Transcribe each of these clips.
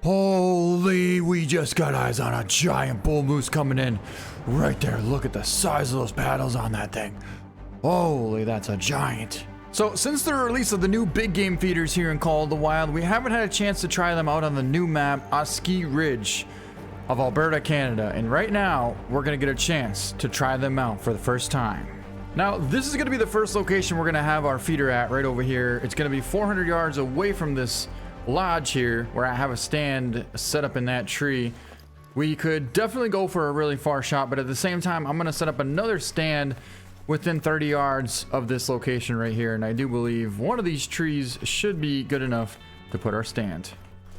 Holy, we just got eyes on a giant bull moose coming in. Right there, look at the size of those paddles on that thing. Holy, that's a giant. So since the release of the new big game feeders here in Call of the Wild, we haven't had a chance to try them out on the new map, Oski Ridge of Alberta, Canada. And right now, we're gonna get a chance to try them out for the first time. Now, this is gonna be the first location we're gonna have our feeder at, right over here. It's gonna be 400 yards away from this lodge here, where I have a stand set up in that tree. We could definitely go for a really far shot, but at the same time, I'm gonna set up another stand within 30 yards of this location right here, and I do believe one of these trees should be good enough to put our stand.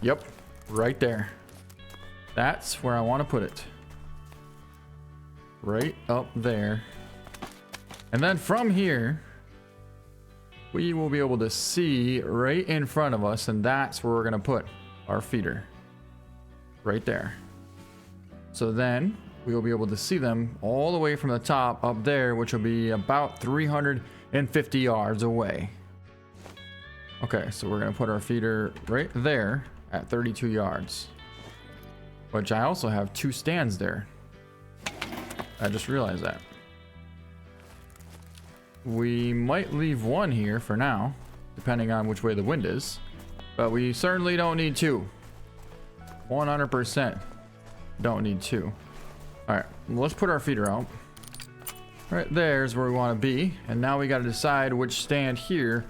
Yep, right there. That's where I want to put it. Right up there. And then from here, we will be able to see right in front of us, and that's where we're going to put our feeder. Right there. So then we will be able to see them all the way from the top up there, which will be about 350 yards away. Okay, so we're going to put our feeder right there at 32 yards. Which I also have 2 stands there. I just realized that. We might leave one here for now, depending on which way the wind is. But we certainly don't need 2. 100% don't need 2. Alright, let's put our feeder out. Right there's where we want to be. And now we got to decide which stand here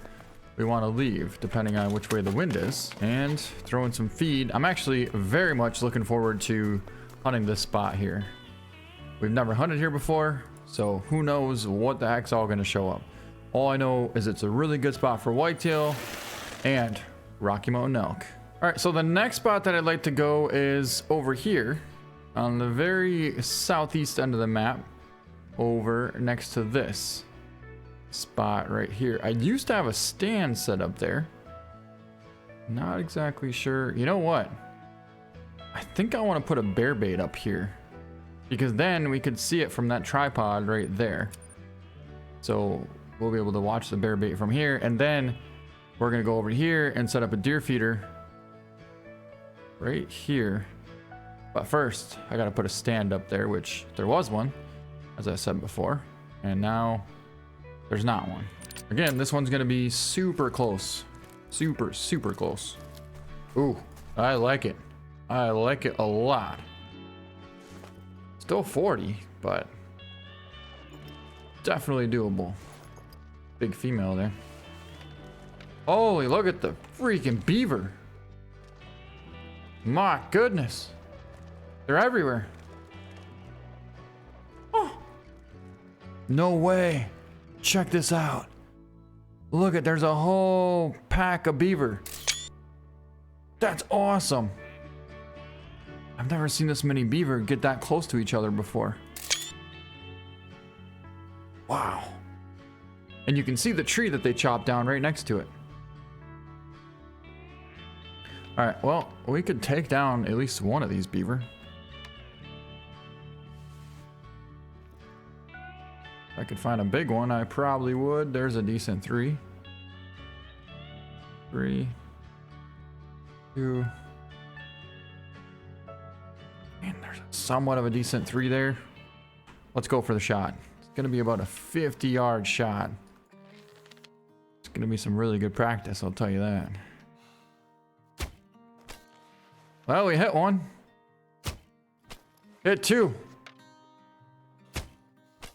we want to leave, depending on which way the wind is. And throw in some feed. I'm actually very much looking forward to hunting this spot here. We've never hunted here before, so who knows what the heck's all going to show up. All I know is it's a really good spot for whitetail and Rocky Mountain elk. Alright, so the next spot that I'd like to go is over here. On the very southeast end of the map, over next to this spot right here. I used to have a stand set up there. Not exactly sure. You know what? I think I want to put a bear bait up here, because then we could see it from that tripod right there. So we'll be able to watch the bear bait from here, and then we're going to go over here and set up a deer feeder right here. But first, I gotta put a stand up there, which there was one, as I said before, and now there's not one. Again, this one's gonna be super close. Super, super close. Ooh, I like it. I like it a lot. Still 40, but definitely doable. Big female there. Holy, look at the freaking beaver. My goodness. They're everywhere. Oh. No way. Check this out. Look at, there's a whole pack of beaver. That's awesome. I've never seen this many beaver get that close to each other before. Wow. And you can see the tree that they chopped down right next to it. All right, well, we could take down at least one of these beaver. If I could find a big one, I probably would. There's a decent 3. 3, 2. And there's somewhat of a decent 3 there. Let's go for the shot. It's gonna be about a 50-yard shot. It's gonna be some really good practice, I'll tell you that. Well, we hit one. Hit 2.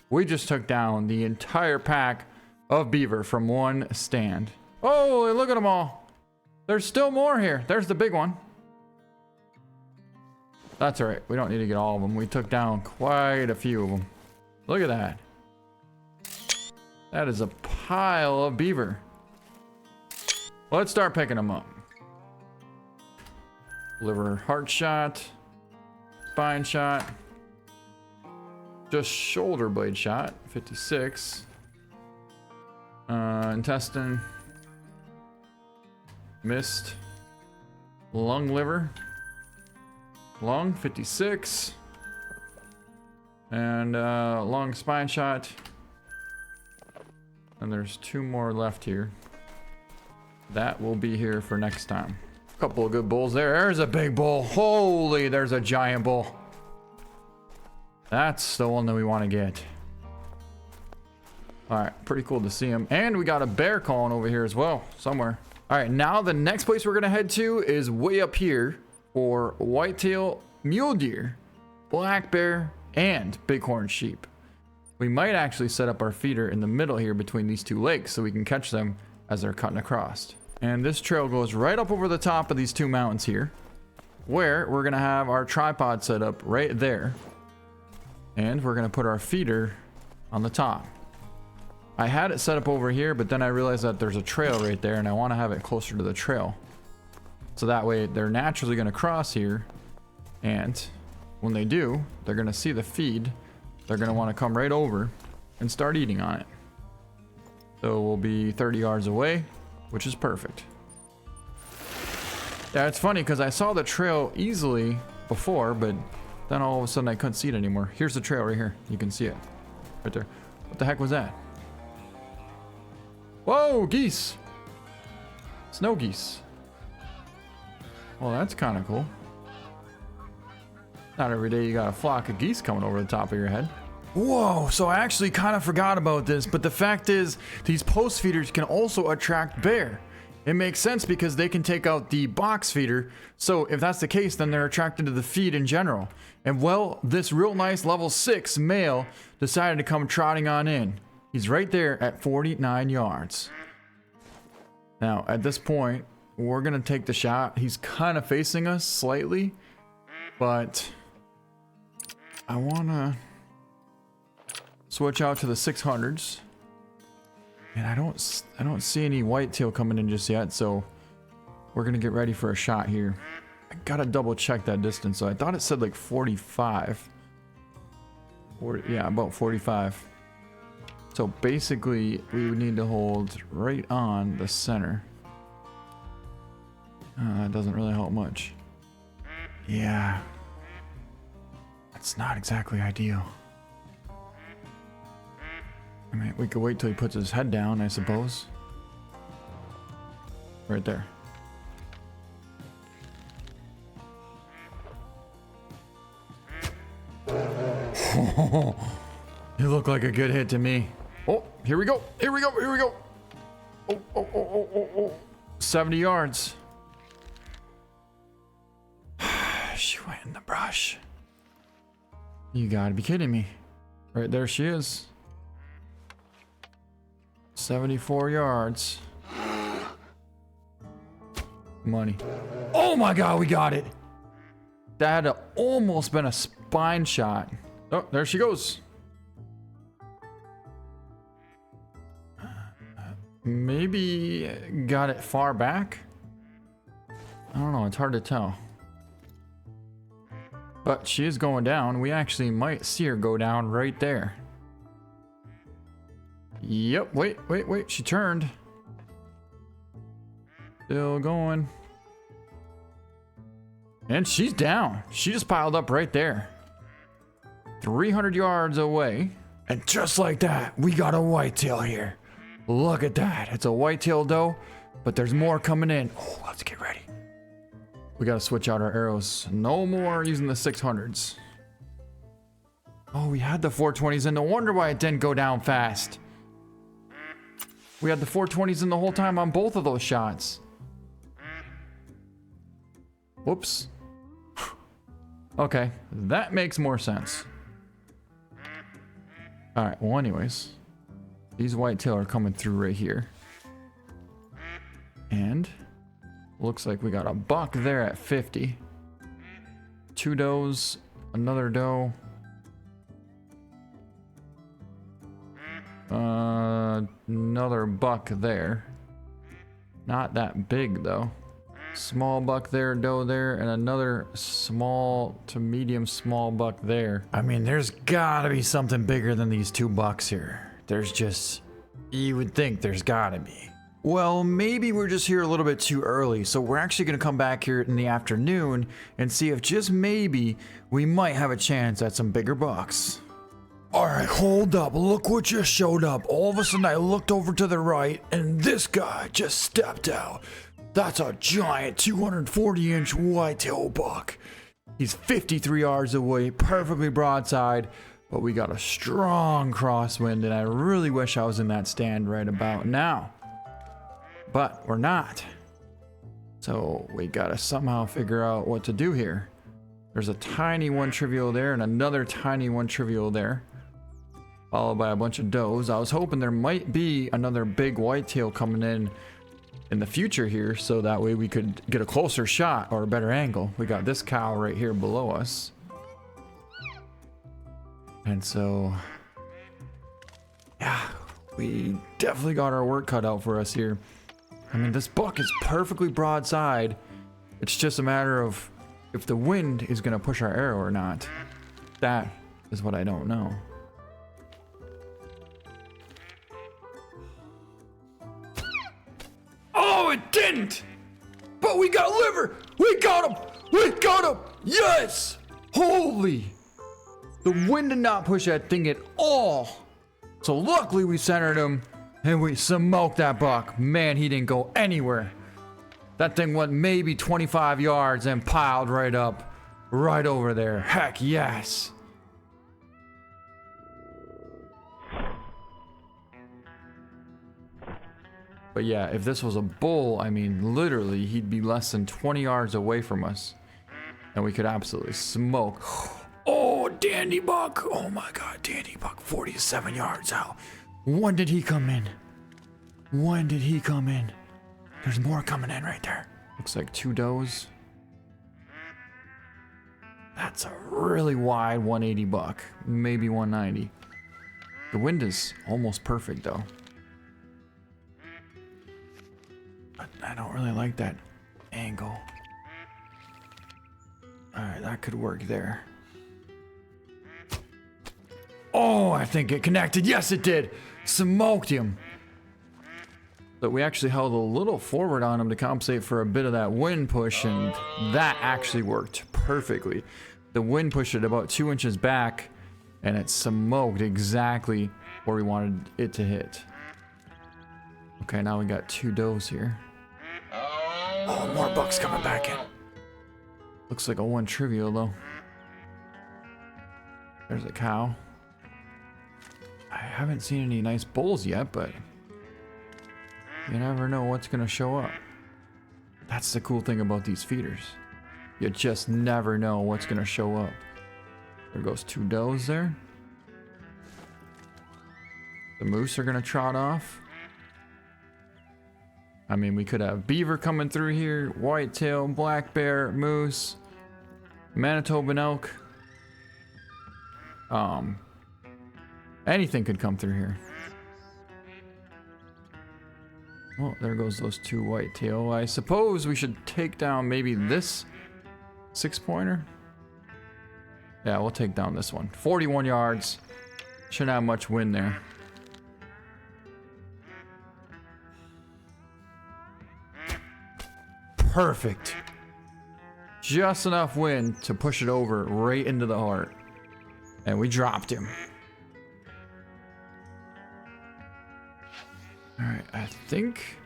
We just took down the entire pack of beaver from one stand. Oh, look at them all. There's still more here. There's the big one. That's all right. We don't need to get all of them. We took down quite a few of them. Look at that. That is a pile of beaver. Let's start picking them up. Liver heart shot. Spine shot. Just shoulder blade shot, 56. Intestine. Missed. Lung liver. Lung, 56. And long spine shot. And there's 2 more left here. That will be here for next time. Couple of good bulls there. There's a big bull. Holy, there's a giant bull. That's the one that we want to get. All right, pretty cool to see him. And we got a bear calling over here as well, somewhere. All right, now the next place we're gonna head to is way up here for whitetail, mule deer, black bear, and bighorn sheep. We might actually set up our feeder in the middle here between these two lakes so we can catch them as they're cutting across. And this trail goes right up over the top of these two mountains here, where we're gonna have our tripod set up right there. And we're gonna put our feeder on the top. I had it set up over here, but then I realized that there's a trail right there and I wanna have it closer to the trail. So that way they're naturally gonna cross here, and when they do, they're gonna see the feed. They're gonna wanna come right over and start eating on it. So we'll be 30 yards away, which is perfect. Yeah, it's funny because I saw the trail easily before, but then all of a sudden I couldn't see it anymore. Here's the trail right here. You can see it right there. What the heck was that? Whoa, geese! Snow geese. Well, that's kind of cool. Not every day you got a flock of geese coming over the top of your head. Whoa, so I actually kind of forgot about this, but the fact is these post feeders can also attract bear. It makes sense because they can take out the box feeder. So if that's the case, then they're attracted to the feed in general. And well, this real nice level 6 male decided to come trotting on in. He's right there at 49 yards. Now, at this point, we're going to take the shot. He's kind of facing us slightly, but I want to switch out to the 600s. And I don't see any whitetail coming in just yet, so we're going to get ready for a shot here. I got to double check that distance. So I thought it said like 45. Yeah, about 45. So basically, we would need to hold right on the center. That doesn't really help much. Yeah. That's not exactly ideal. I mean, we could wait till he puts his head down, I suppose. Right there. You look like a good hit to me. Oh, here we go. Here we go. Here we go. Oh. 70 yards. She went in the brush. You gotta be kidding me. Right there she is. 74 yards. Money. Oh my god, we got it. That had almost been a spine shot. Oh, there she goes. Maybe got it far back? I don't know, it's hard to tell. But she is going down. We actually might see her go down right there. Yep, wait, she turned. Still going. And she's down. She just piled up right there. 300 yards away. And just like that, we got a whitetail here. Look at that. It's a whitetail doe, but there's more coming in. Oh, let's get ready. We gotta switch out our arrows. No more using the 600s. Oh, we had the 420s in. No wonder why it didn't go down fast. We had the 420s in the whole time on both of those shots. Whoops. Okay, that makes more sense. Alright, well anyways. These whitetail are coming through right here. And looks like we got a buck there at 50. 2 does, another doe. Another buck there. Not that big though. Small buck there, doe there, and another small to medium small buck there. I mean, there's gotta be something bigger than these 2 bucks here. There's just, you would think there's gotta be. Well, maybe we're just here a little bit too early, so we're actually gonna come back here in the afternoon and see if just maybe we might have a chance at some bigger bucks. Alright, hold up, look what just showed up. All of a sudden I looked over to the right and this guy just stepped out. That's a giant 240-inch whitetail buck. He's 53 yards away, perfectly broadside, but we got a strong crosswind, and I really wish I was in that stand right about now. But we're not. So we gotta somehow figure out what to do here. There's a tiny one trivial there and another tiny one trivial there, followed by a bunch of does. I was hoping there might be another big whitetail coming in the future here, so that way we could get a closer shot or a better angle. We got this cow right here below us. And so, yeah, we definitely got our work cut out for us here. I mean, this buck is perfectly broadside. It's just a matter of if the wind is gonna push our arrow or not. That is what I don't know. Oh, it didn't! But we got liver! We got him! We got him! Yes! Holy! The wind did not push that thing at all. So luckily we centered him and we smoked that buck. Man, he didn't go anywhere. That thing went maybe 25 yards and piled right up, right over there. Heck yes. But yeah, if this was a bull, I mean, literally, he'd be less than 20 yards away from us. And we could absolutely smoke. Oh, dandy buck. Oh my God, dandy buck, 47 yards out. When did he come in? When did he come in? There's more coming in right there. Looks like 2 does. That's a really wide 180 buck, maybe 190. The wind is almost perfect though. But I don't really like that angle. Alright, that could work there. Oh, I think it connected. Yes, it did. Smoked him. But we actually held a little forward on him to compensate for a bit of that wind push, and that actually worked perfectly. The wind pushed it about 2 inches back, and it smoked exactly where we wanted it to hit. Okay, now we got 2 does here. Oh, more bucks coming back in. Looks like a 1 trivial though. There's a cow. I haven't seen any nice bulls yet, but you never know what's gonna show up. That's the cool thing about these feeders. You just never know what's gonna show up. There goes 2 does there. The moose are gonna trot off. I mean, we could have beaver coming through here, whitetail, black bear, moose, Manitoban elk. Anything could come through here. Well, there goes those 2 whitetail. I suppose we should take down maybe this 6-pointer. Yeah, we'll take down this one. 41 yards. Shouldn't have much wind there. Perfect. Just enough wind to push it over right into the heart. And we dropped him. Alright, I think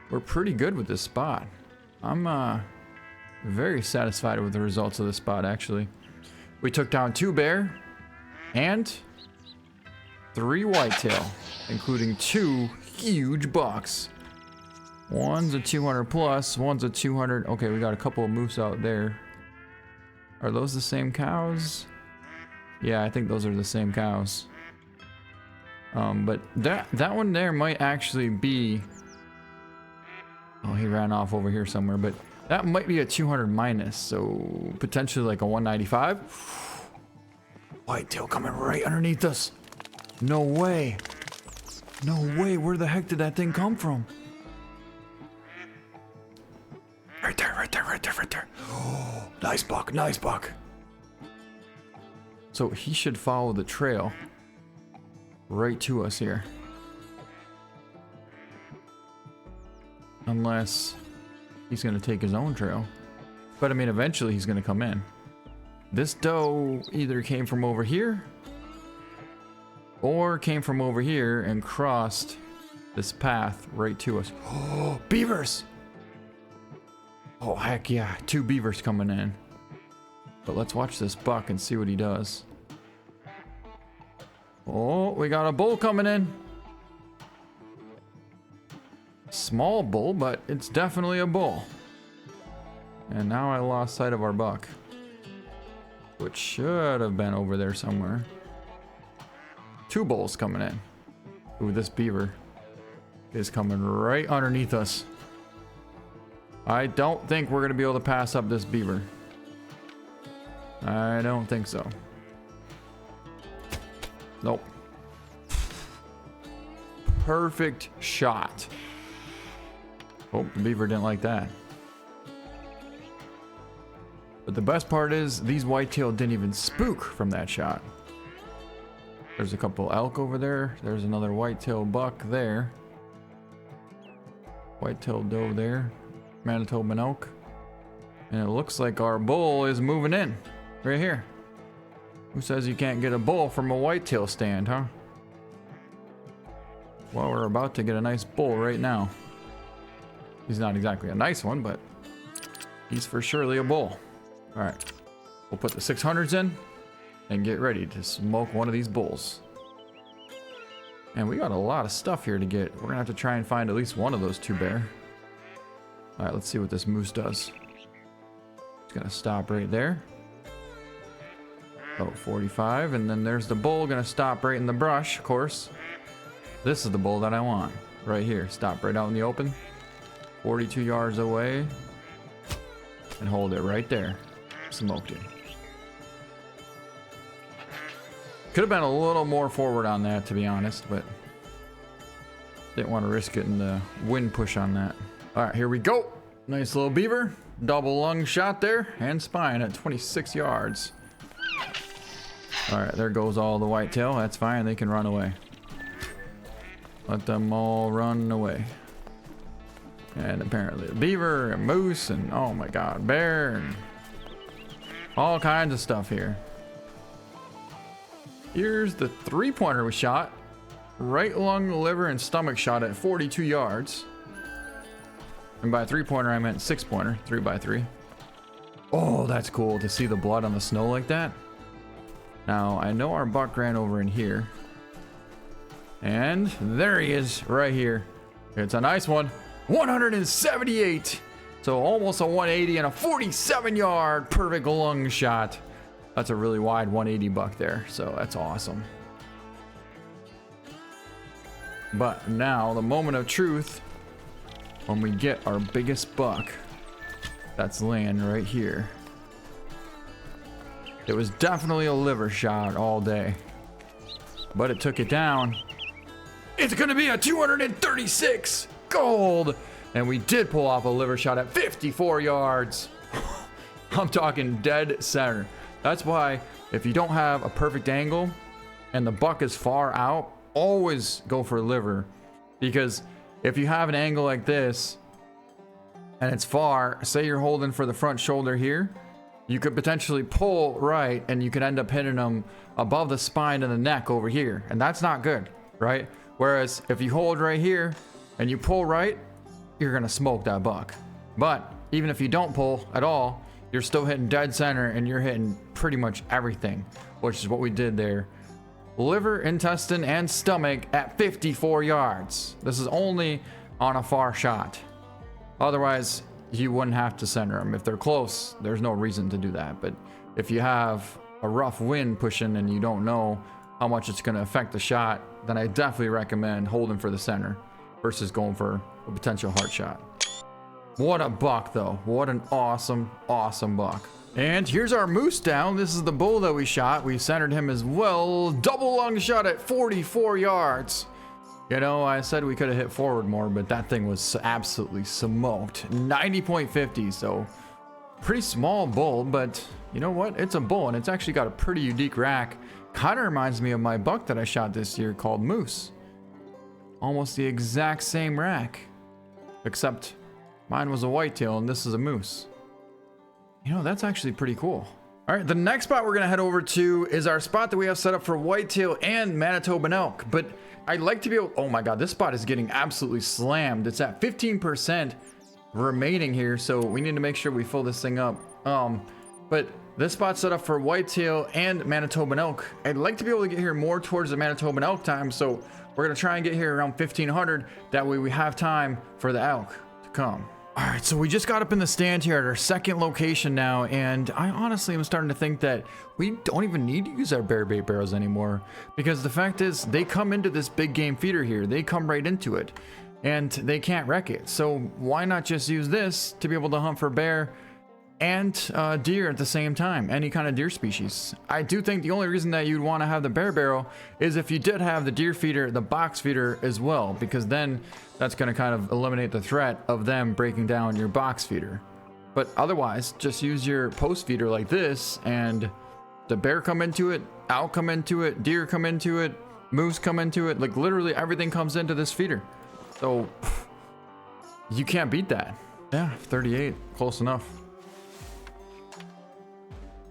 we're pretty good with this spot. I'm very satisfied with the results of this spot, actually. We took down 2 bear and 3 whitetail, including 2 huge bucks. One's a 200 plus, one's a 200. Okay, we got a couple of moose out there. Are those the same cows? Yeah, I think those are the same cows. But that one there might actually be... Oh, he ran off over here somewhere, but that might be a 200 minus, so potentially like a 195. Whitetail coming right underneath us. No way. No way, where the heck did that thing come from? Right there, right there, right there, right there. Oh, nice buck, nice buck. So he should follow the trail right to us here. Unless he's gonna take his own trail. But I mean, eventually he's gonna come in. This doe either came from over here or came from over here and crossed this path right to us. Oh, beavers! Oh, heck yeah. 2 beavers coming in. But let's watch this buck and see what he does. Oh, we got a bull coming in. Small bull, but it's definitely a bull. And now I lost sight of our buck, which should have been over there somewhere. 2 bulls coming in. Ooh, this beaver is coming right underneath us. I don't think we're going to be able to pass up this beaver. I don't think so. Nope. Perfect shot. Oh, the beaver didn't like that. But the best part is these whitetail didn't even spook from that shot. There's a couple elk over there. There's another whitetail buck there. Whitetail doe there. Manitoban elk. And it looks like our bull is moving in. Right here. Who says you can't get a bull from a whitetail stand, huh? Well, we're about to get a nice bull right now. He's not exactly a nice one, but he's for surely a bull. Alright. We'll put the 600s in and get ready to smoke one of these bulls. And we got a lot of stuff here to get. We're gonna have to try and find at least one of those 2 bear. Alright, let's see what this moose does. It's gonna stop right there. Oh, 45, and then there's the bull gonna stop right in the brush, of course. This is the bull that I want. Right here. Stop right out in the open. 42 yards away. And hold it right there. Smoked it. Could have been a little more forward on that, to be honest, but didn't want to risk getting the wind push on that. Alright, here we go. Nice little beaver. Double lung shot there. And spine at 26 yards. Alright, there goes all the whitetail. That's fine. They can run away. Let them all run away. And apparently a beaver, a moose, and oh my god, bear, and all kinds of stuff here. Here's the 3-pointer we shot. Right along the liver and stomach shot at 42 yards. And by 3-pointer I meant 6-pointer, 3x3. Oh, that's cool to see the blood on the snow like that. Now, I know our buck ran over in here. And there he is, right here. It's a nice one. 178. So almost a 180 and a 47-yard perfect lung shot. That's a really wide 180 buck there. So that's awesome. But now the moment of truth, when we get our biggest buck that's laying right here. It was definitely a liver shot all day, but it took it down. It's gonna be a 236 gold, and we did pull off a liver shot at 54 yards. I'm talking dead center. That's why if you don't have a perfect angle and the buck is far out, always go for liver, because if you have an angle like this and it's far, say you're holding for the front shoulder here, you could potentially pull right and you could end up hitting them above the spine and the neck over here, and that's not good, right? Whereas if you hold right here and you pull right, you're gonna smoke that buck. But even if you don't pull at all, you're still hitting dead center and you're hitting pretty much everything, which is what we did there. Liver, intestine, and stomach at 54 yards. This is only on a far shot. Otherwise, you wouldn't have to center them. If they're close, there's no reason to do that. But if you have a rough wind pushing and you don't know how much it's going to affect the shot, then I definitely recommend holding for the center versus going for a potential heart shot. What a buck, though. What an awesome, awesome buck. And here's our moose down. This is the bull that we shot. We centered him as well. Double lung shot at 44 yards. You know, I said we could have hit forward more, but that thing was absolutely smoked. 90.50, so pretty small bull, but you know what? It's a bull, and it's actually got a pretty unique rack. Kind of reminds me of my buck that I shot this year called Moose. Almost the exact same rack, except mine was a whitetail and this is a moose. You know, that's actually pretty cool. All right, the next spot we're gonna head over to is our spot that we have set up for whitetail and Manitoban elk, but I'd like to be able, oh my God, this spot is getting absolutely slammed. It's at 15%, remaining here, so we need to make sure we fill this thing up. But this spot's set up for whitetail and Manitoban elk. I'd like to be able to get here more towards the Manitoban elk time, so we're gonna try and get here around 1500. That way we have time for the elk to come. All right, so we just got up in the stand here at our second location now, and I honestly am starting to think that we don't even need to use our bear bait barrels anymore, because the fact is they come into this big game feeder here. They come right into it, and they can't wreck it. So why not just use this to be able to hunt for bear and deer at the same time, any kind of deer species. I do think the only reason that you'd want to have the bear barrel is if you did have the deer feeder, the box feeder as well, because then that's going to kind of eliminate the threat of them breaking down your box feeder. But otherwise, just use your post feeder like this, and the bear come into it, owl come into it, deer come into it, moose come into it. Like literally everything comes into this feeder. So you can't beat that. Yeah, 38, close enough.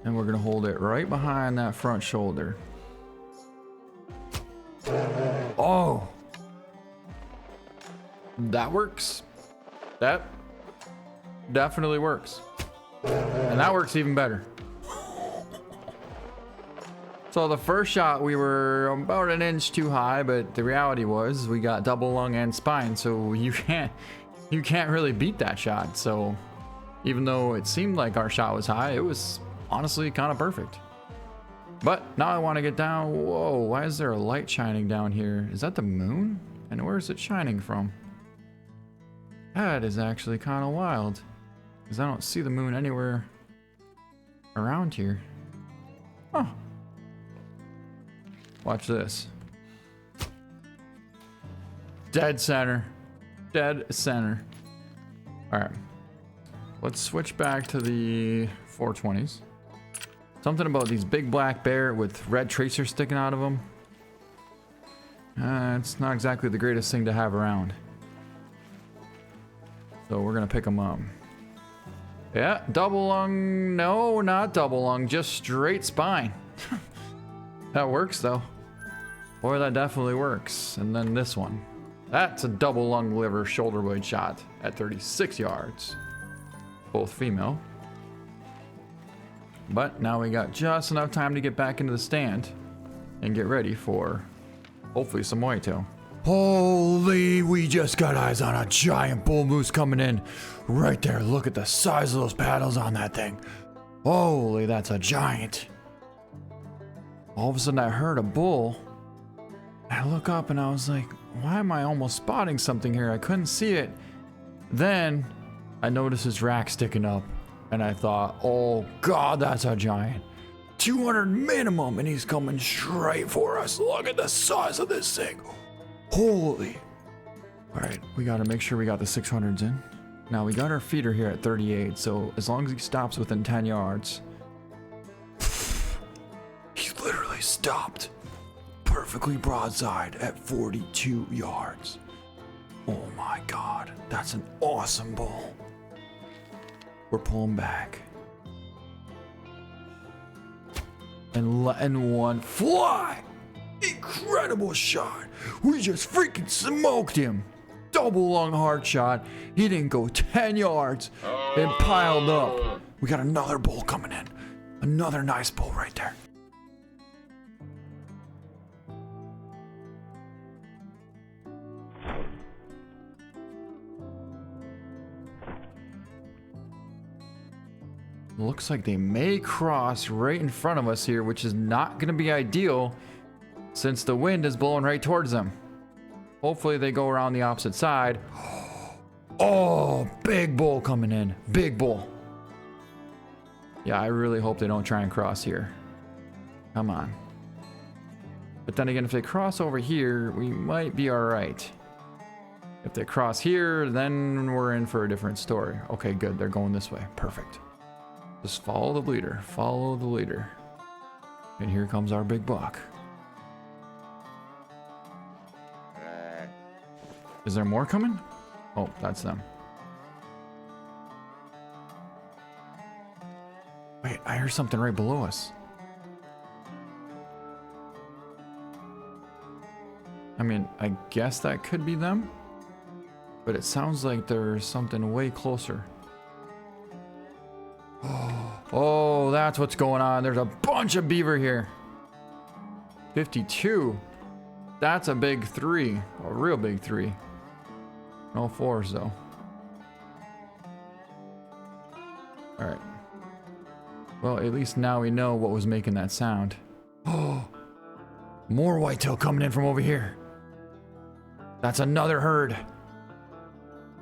And we're gonna hold it right behind that front shoulder. Oh, that works. That definitely works. And that works even better. So the first shot we were about an inch too high, but the reality was we got double lung and spine, so you can't really beat that shot. So even though it seemed like our shot was high, it was honestly kind of perfect. But now I want to get down. Whoa, why is there a light shining down here? Is that the moon? And where is it shining from? That is actually kind of wild, because I don't see the moon anywhere around here. Huh. Watch this. Dead center. Dead center. All right. Let's switch back to the 420s. Something about these big black bear with red tracers sticking out of them. It's not exactly the greatest thing to have around. So we're gonna pick them up. Yeah, double lung. No, not double lung, just straight spine. That works though. Boy, that definitely works. And then this one. That's a double lung liver shoulder blade shot at 36 yards. Both female. But now we got just enough time to get back into the stand and get ready for hopefully some whitetail. Holy, we just got eyes on a giant bull moose coming in right there. Look at the size of those paddles on that thing. Holy, that's a giant. All of a sudden I heard a bull. I look up and I was like, why am I almost spotting something here? I couldn't see it. Then I noticed his rack sticking up. And I thought, oh God, that's a giant. 200 minimum, and he's coming straight for us. Look at the size of this thing. Holy. All right, we gotta make sure we got the 600s in. Now we got our feeder here at 38, so as long as he stops within 10 yards. He literally stopped perfectly broadside at 42 yards. Oh my God, that's an awesome bull. We're pulling back. And one fly! Incredible shot! We just freaking smoked him! Double lung hard shot. He didn't go 10 yards and piled up. We got another bull coming in. Another nice bull right there. Looks like they may cross right in front of us here, which is not going to be ideal since the wind is blowing right towards them. Hopefully they go around the opposite side. Oh, big bull coming in. Big bull. Yeah, I really hope they don't try and cross here. Come on. But then again, if they cross over here, we might be all right. If they cross here, then we're in for a different story. Okay, good. They're going this way. Perfect. Just follow the leader. Follow the leader. And here comes our big buck. Is there more coming? Oh, that's them. Wait, I heard something right below us. I mean, I guess that could be them. But it sounds like there's something way closer. Oh, that's what's going on. There's a bunch of beaver here. 52. That's a big 3. A real big 3. No 4s though. Alright. Well, at least now we know what was making that sound. Oh, more whitetail coming in from over here. That's another herd.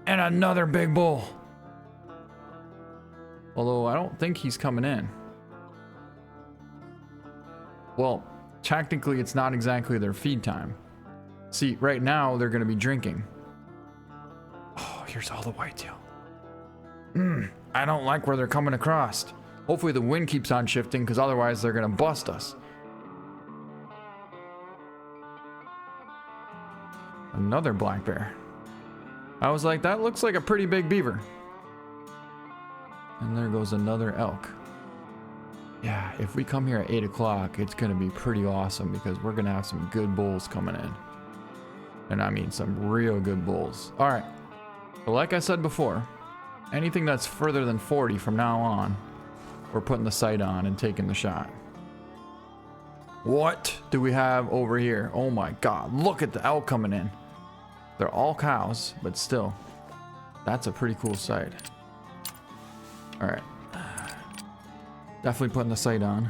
And another big bull. Although I don't think he's coming in. Well, technically it's not exactly their feed time. See, right now they're going to be drinking. Oh, here's all the whitetail. I don't like where they're coming across. Hopefully the wind keeps on shifting, because otherwise they're going to bust us. Another black bear. I was like, that looks like a pretty big beaver. And there goes another elk. Yeah, if we come here at 8 o'clock, it's going to be pretty awesome, because we're going to have some good bulls coming in. And I mean some real good bulls. Alright. But like I said before, anything that's further than 40 from now on, we're putting the sight on and taking the shot. What do we have over here? Oh my god, look at the elk coming in. They're all cows, but still, that's a pretty cool sight. Alright. Definitely putting the sight on.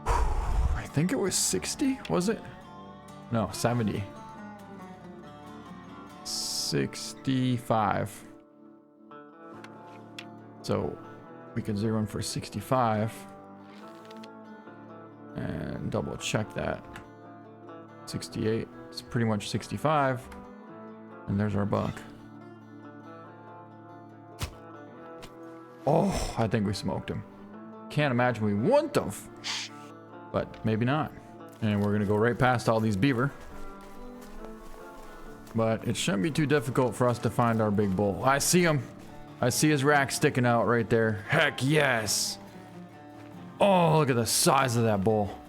I think it was 60, was it? No, 70. 65. So we can zero in for 65 and double check that. 68. It's pretty much 65. And there's our buck. Oh, I think we smoked him. Can't imagine we wouldn't have. But maybe not. And we're going to go right past all these beaver. But it shouldn't be too difficult for us to find our big bull. I see him. I see his rack sticking out right there. Heck yes. Oh, look at the size of that bull.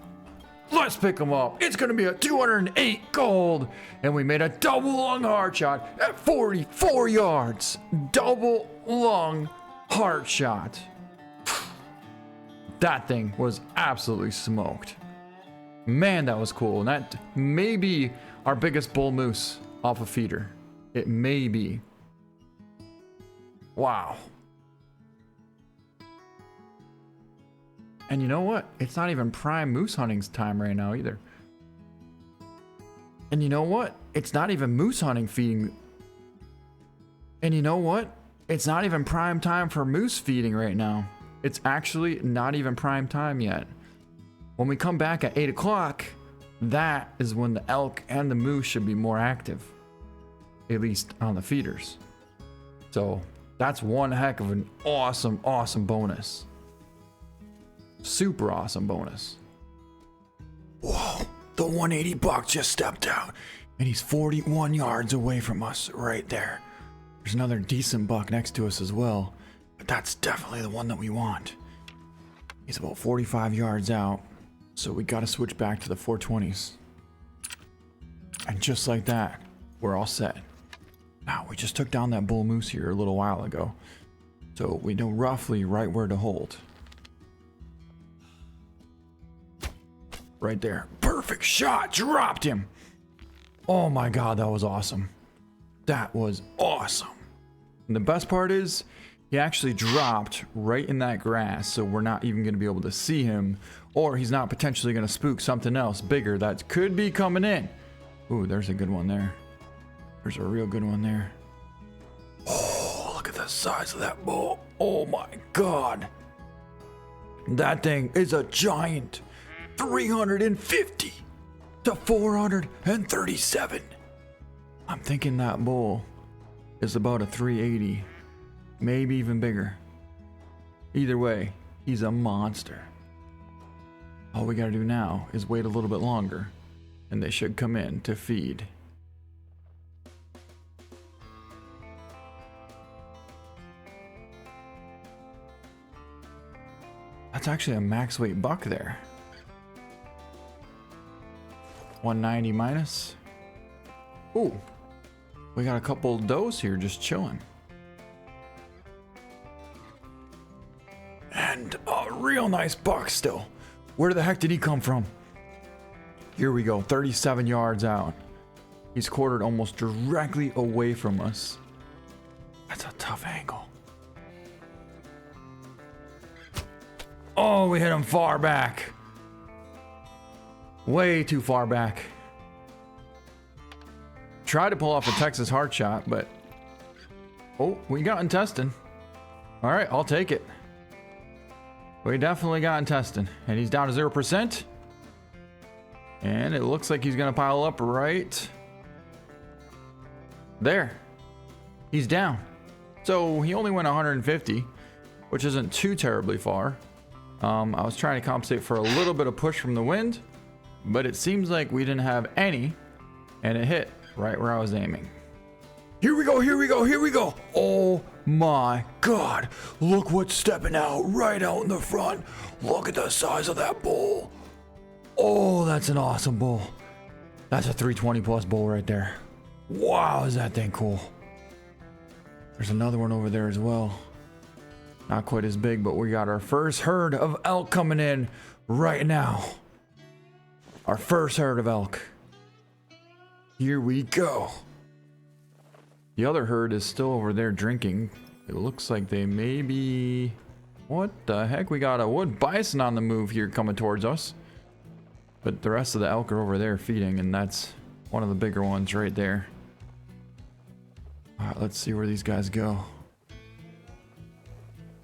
Let's pick him up. It's going to be a 208 gold. And we made a double lung hard shot at 44 yards. Double lung hard shot. That thing was absolutely smoked. Man, that was cool. And that may be our biggest bull moose off a feeder. It may be. Wow. And you know what? It's not even prime moose hunting's time right now either. And you know what? It's not even moose hunting feeding. And you know what? It's not even prime time for moose feeding right now. It's actually not even prime time yet. When we come back at 8 o'clock, that is when the elk and the moose should be more active. At least on the feeders. So that's one heck of an awesome, awesome bonus. Super awesome bonus. Whoa, the 180 buck just stepped out. And he's 41 yards away from us right there. There's another decent buck next to us as well. But that's definitely the one that we want. He's about 45 yards out. So we gotta switch back to the 420s. And just like that, we're all set. Now, we just took down that bull moose here a little while ago. So we know roughly right where to hold. Right there. Perfect shot. Dropped him. Oh my god, that was awesome. That was awesome. And the best part is, he actually dropped right in that grass, so we're not even going to be able to see him, or he's not potentially going to spook something else bigger that could be coming in. Ooh, there's a good one there. There's a real good one there. Oh, look at the size of that bull. Oh my god. That thing is a giant. 350 to 437. I'm thinking that bull is about a 380. Maybe even bigger. Either way, he's a monster. All we gotta do now is wait a little bit longer, and they should come in to feed. That's actually a max weight buck there. 190 minus. Ooh, we got a couple of does here just chilling. And a real nice buck still. Where the heck did he come from? Here we go, 37 yards out. He's quartered almost directly away from us. That's a tough angle. Oh, we hit him far back. Way too far back. Tried to pull off a Texas hard shot, but... Oh, we got intestine. Alright, I'll take it. We definitely got intestine. And he's down to 0%. And it looks like he's gonna pile up right there. He's down. So he only went 150, which isn't too terribly far. I was trying to compensate for a little bit of push from the wind, but it seems like we didn't have any, and it hit right where I was aiming. Here we go, here we go, here we go. Oh my God. Look what's stepping out right out in the front. Look at the size of that bull. Oh, that's an awesome bull. That's a 320 plus bull right there. Wow, is that thing cool. There's another one over there as well. Not quite as big, but we got our first herd of elk coming in right now. Our first herd of elk. Here we go. The other herd is still over there drinking. It looks like they may be... What the heck? We got a wood bison on the move here coming towards us. But the rest of the elk are over there feeding, and that's one of the bigger ones right there. Alright, let's see where these guys go.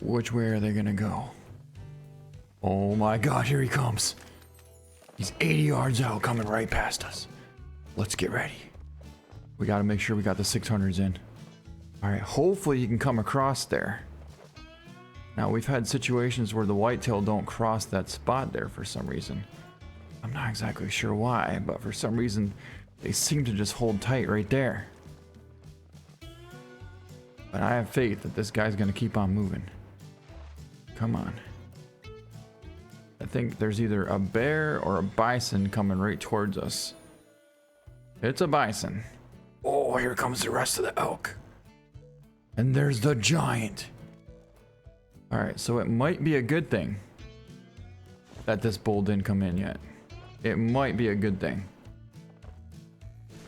Which way are they gonna go? Oh my God, here he comes. He's 80 yards out, coming right past us. Let's get ready. We gotta make sure we got the 600s in. Alright, hopefully he can come across there. Now, we've had situations where the whitetail don't cross that spot there for some reason. I'm not exactly sure why, but for some reason, they seem to just hold tight right there. But I have faith that this guy's gonna keep on moving. Come on. I think there's either a bear or a bison coming right towards us. It's a bison. Oh, here comes the rest of the elk. And there's the giant. Alright, so it might be a good thing that this bull didn't come in yet. It might be a good thing.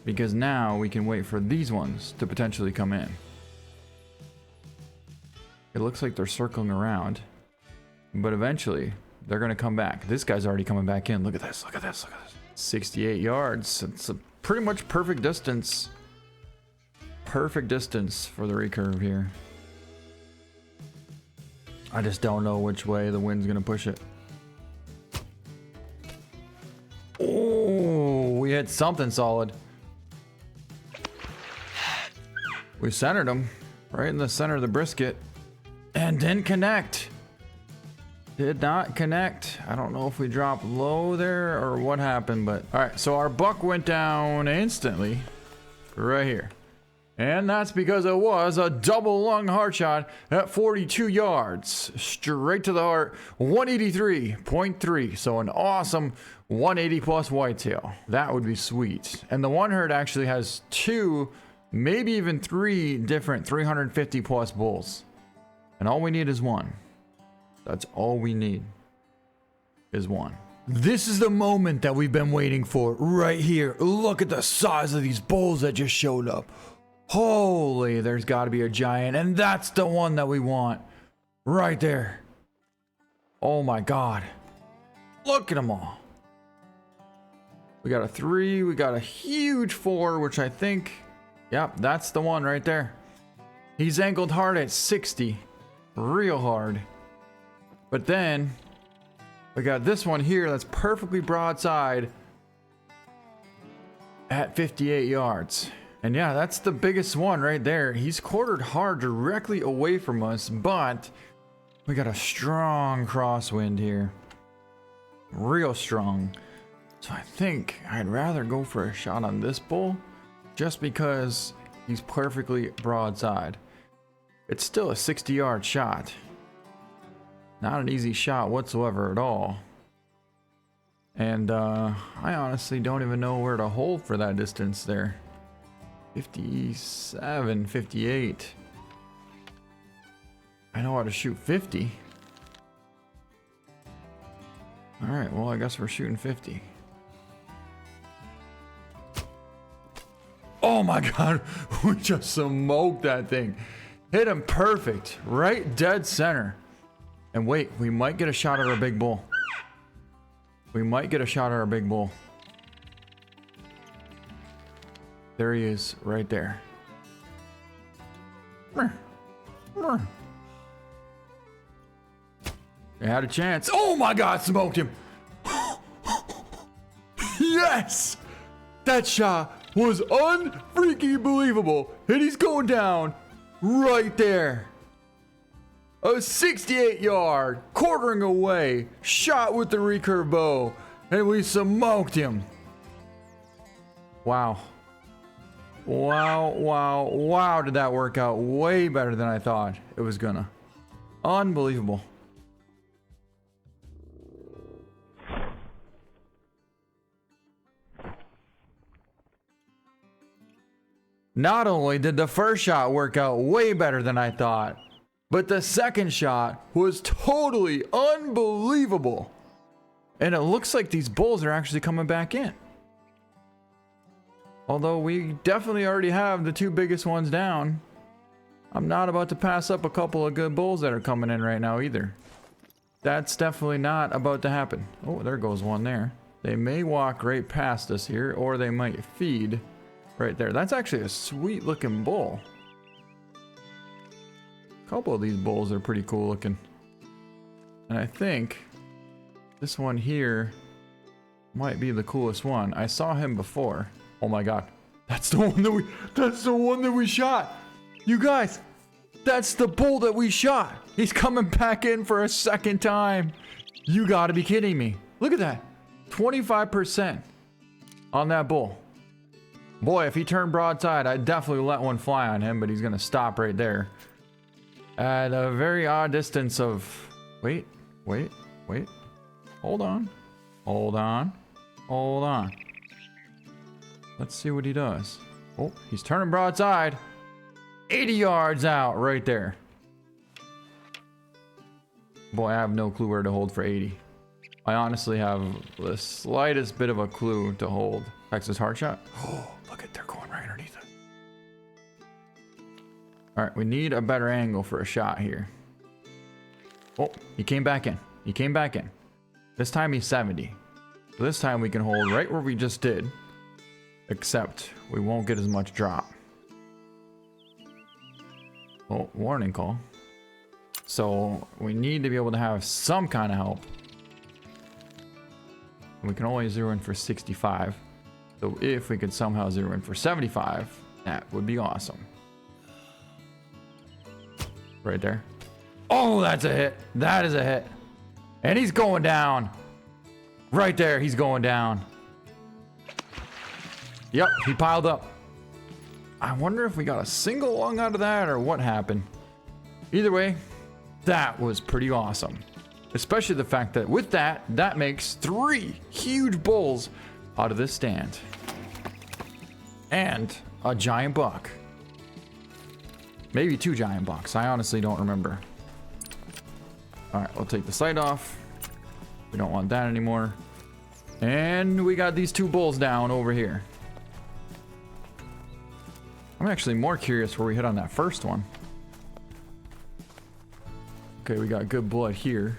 Because now we can wait for these ones to potentially come in. It looks like they're circling around. But eventually, they're going to come back. This guy's already coming back in. Look at this, look at this, look at this. 68 yards. It's a pretty much perfect distance. Perfect distance for the recurve here. I just don't know which way the wind's going to push it. Oh, we hit something solid. We centered him right in the center of the brisket and didn't connect. Did not connect. I don't know if we dropped low there or what happened, but all right. So our buck went down instantly right here. And that's because it was a double lung heart shot at 42 yards. Straight to the heart, 183.3. So an awesome 180 plus whitetail. That would be sweet. And the one herd actually has 2, maybe even 3 different 350 plus bulls. And all we need is 1. That's all we need is 1. This is the moment that we've been waiting for right here. Look at the size of these bulls that just showed up. Holy, there's got to be a giant, and that's the one that we want right there. Oh my God. Look at them all. We got a 3, we got a huge 4, which I think, yep, that's the one right there. He's angled hard at 60, real hard. But then we got this one here that's perfectly broadside at 58 yards. And yeah, that's the biggest one right there. He's quartered hard directly away from us, but we got a strong crosswind here. Real strong. So I think I'd rather go for a shot on this bull just because he's perfectly broadside. It's still a 60-yard shot. Not an easy shot whatsoever at all. And I honestly don't even know where to hold for that distance there. 57, 58. I know how to shoot 50. Alright, well, I guess we're shooting 50. Oh my god, we just smoked that thing. Hit him perfect, right dead center. And wait, we might get a shot at our big bull. We might get a shot at our big bull. There he is, right there. They had a chance. Oh my god, smoked him. Yes! That shot was unfreaking believable. And he's going down right there. A 68 yard, quartering away, shot with the recurve bow, and we smoked him. Wow. Wow, wow, wow, did that work out way better than I thought it was gonna. Unbelievable. Not only did the first shot work out way better than I thought, but the second shot was totally unbelievable. And it looks like these bulls are actually coming back in. Although we definitely already have the two biggest ones down, I'm not about to pass up a couple of good bulls that are coming in right now either. That's definitely not about to happen. Oh, there goes one there. They may walk right past us here, or they might feed right there. That's actually a sweet looking bull. A couple of these bulls are pretty cool looking. And I think this one here might be the coolest one. I saw him before. Oh my god. That's the one that we shot. You guys, that's the bull that we shot. He's coming back in for a second time. You gotta be kidding me. Look at that. 25% on that bull. Boy, if he turned broadside, I'd definitely let one fly on him, but he's gonna stop right there. At a very odd distance of... Wait. Hold on. Let's see what he does. Oh, he's turning broadside. 80 yards out right there. Boy, I have no clue where to hold for 80. I honestly have the slightest bit of a clue to hold. Texas hard shot. Oh, look at, they're going right underneath it. All right, we need a better angle for a shot here. Oh, he came back in. This time he's 70. So this time we can hold right where we just did. Except we won't get as much drop. Oh, warning call. So we need to be able to have some kind of help. We can only zero in for 65. So if we could somehow zero in for 75, that would be awesome. Right there. Oh, that's a hit. That is a hit. And he's going down. Right there, he's going down. Yep, he piled up. I wonder if we got a single lung out of that or what happened. Either way, that was pretty awesome. Especially the fact that with that, that makes 3 huge bulls out of this stand. And a giant buck. Maybe 2 giant bucks. I honestly don't remember. Alright, we'll take the sight off. We don't want that anymore. And we got these 2 bulls down over here. I'm actually more curious where we hit on that first one. Okay, we got good blood here.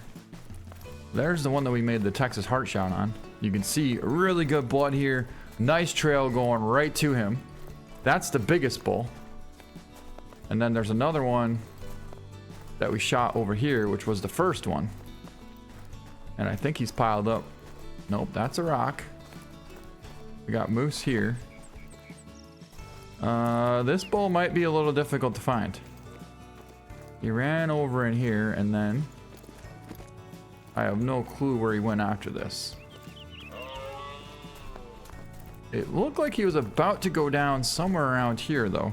There's the one that we made the Texas heart shot on. You can see really good blood here. Nice trail going right to him. That's the biggest bull. And then there's another one that we shot over here, which was the first one. And I think he's piled up. Nope, that's a rock. We got moose here. This bull might be a little difficult to find. He ran over in here and then I have no clue where he went after this. It looked like he was about to go down somewhere around here though.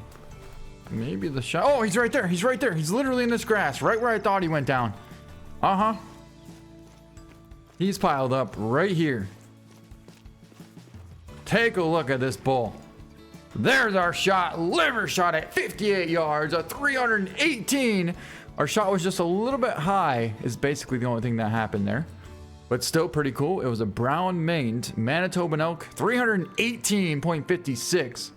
Maybe the shot. Oh, he's right there. He's right there. He's literally in this grass, right where I thought he went down. Uh-huh. He's piled up right here. Take a look at this bull. There's our shot, liver shot at 58 yards, a 318. Our shot was just a little bit high is basically the only thing that happened there. But still pretty cool. It was a brown maned Manitoban elk, 318.56.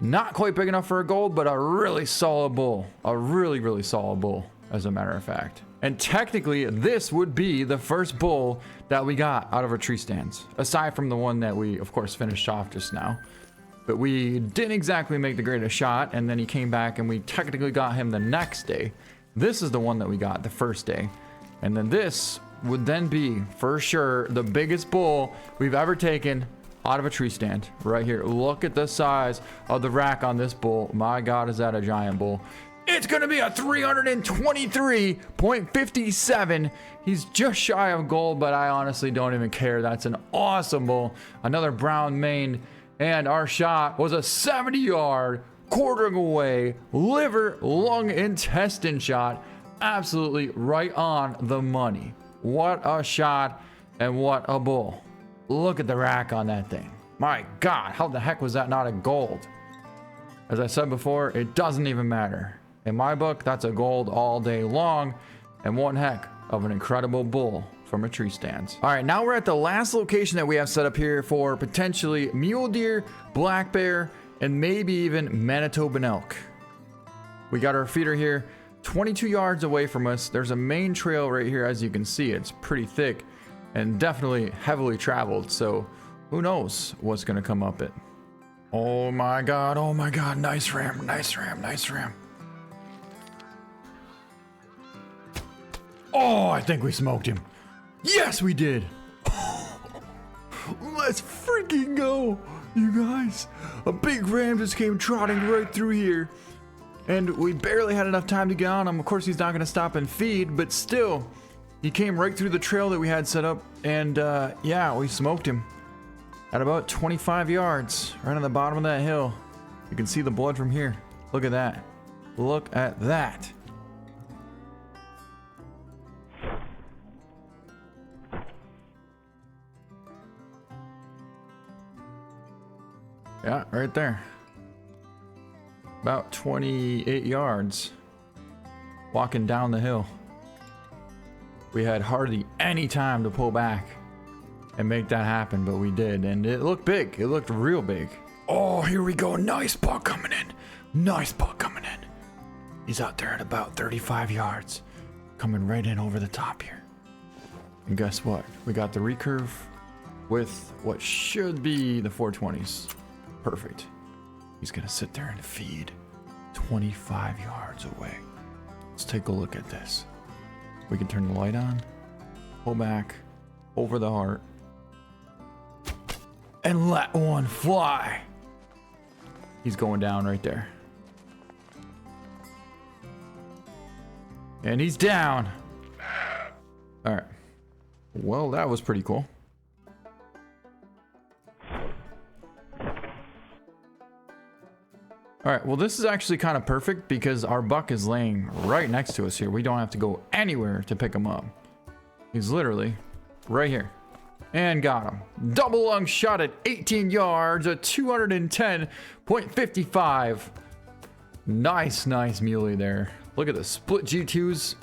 Not quite big enough for a gold, but a really solid bull. A really, really solid bull, as a matter of fact. And technically, this would be the first bull that we got out of our tree stands. Aside from the one that we, of course, finished off just now. But we didn't exactly make the greatest shot, and then he came back and we technically got him the next day. This is the one that we got the first day. And then this would then be, for sure, the biggest bull we've ever taken out of a tree stand. Right here. Look at the size of the rack on this bull. My God, is that a giant bull. It's going to be a 323.57. He's just shy of gold, but I honestly don't even care. That's an awesome bull. Another brown mane. And our shot was a 70-yard, quartering away, liver, lung, intestine shot. Absolutely right on the money. What a shot and what a bull. Look at the rack on that thing. My God, how the heck was that not a gold? As I said before, it doesn't even matter. In my book, that's a gold all day long, and one heck of an incredible bull from a tree stand. All right, now we're at the last location that we have set up here for potentially mule deer, black bear, and maybe even Manitoban elk. We got our feeder here 22 yards away from us. There's a main trail right here. As you can see, it's pretty thick and definitely heavily traveled, so who knows what's gonna come up it. Oh my God, nice ram, nice ram, nice ram. Oh, I think we smoked him. Yes, we did. Let's freaking go, you guys. A big ram just came trotting right through here, and we barely had enough time to get on him. Of course, he's not going to stop and feed, but still, he came right through the trail that we had set up, and yeah, we smoked him at about 25 yards, right on the bottom of that hill. You can see the blood from here. Look at that. Look at that. Yeah, right there. About 28 yards. Walking down the hill. We had hardly any time to pull back and make that happen, but we did. And it looked big. It looked real big. Oh, here we go. Nice buck coming in. Nice buck coming in. He's out there at about 35 yards. Coming right in over the top here. And guess what? We got the recurve with what should be the 420s. Perfect. He's gonna sit there and feed 25 yards away. Let's take a look at this. We can turn the light on, pull back over the heart, and let one fly. He's going down right there. And he's down. All right. Well, that was pretty cool. All right, well, this is actually kind of perfect because our buck is laying right next to us here. We don't have to go anywhere to pick him up. He's literally right here. And got him. Double lung shot at 18 yards, a 210.55. Nice muley there. Look at the split G2s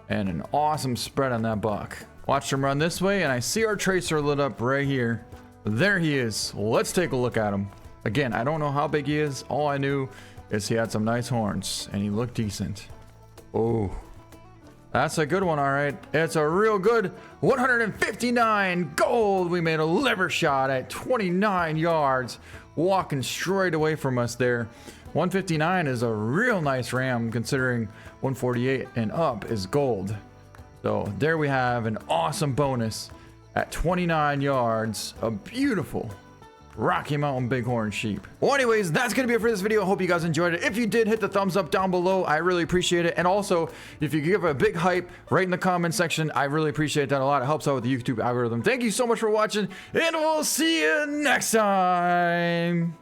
and an awesome spread on that buck. Watch him run this way, and I see our tracer lit up right here. There he is. Let's take a look at him. Again, I don't know how big he is. All I knew is he had some nice horns and he looked decent. Oh, that's a good one. All right. It's a real good 159 gold. We made a liver shot at 29 yards, walking straight away from us there. 159 is a real nice ram considering 148 and up is gold. So there we have an awesome bonus at 29 yards. A beautiful Rocky Mountain Bighorn sheep. Well, anyways, that's gonna be it for this video. I hope you guys enjoyed it. If you did, hit the thumbs up down below. I really appreciate it. And also, if you give a big hype right in the comment section, I really appreciate that a lot. It helps out with the YouTube algorithm. Thank you so much for watching, and we'll see you next time.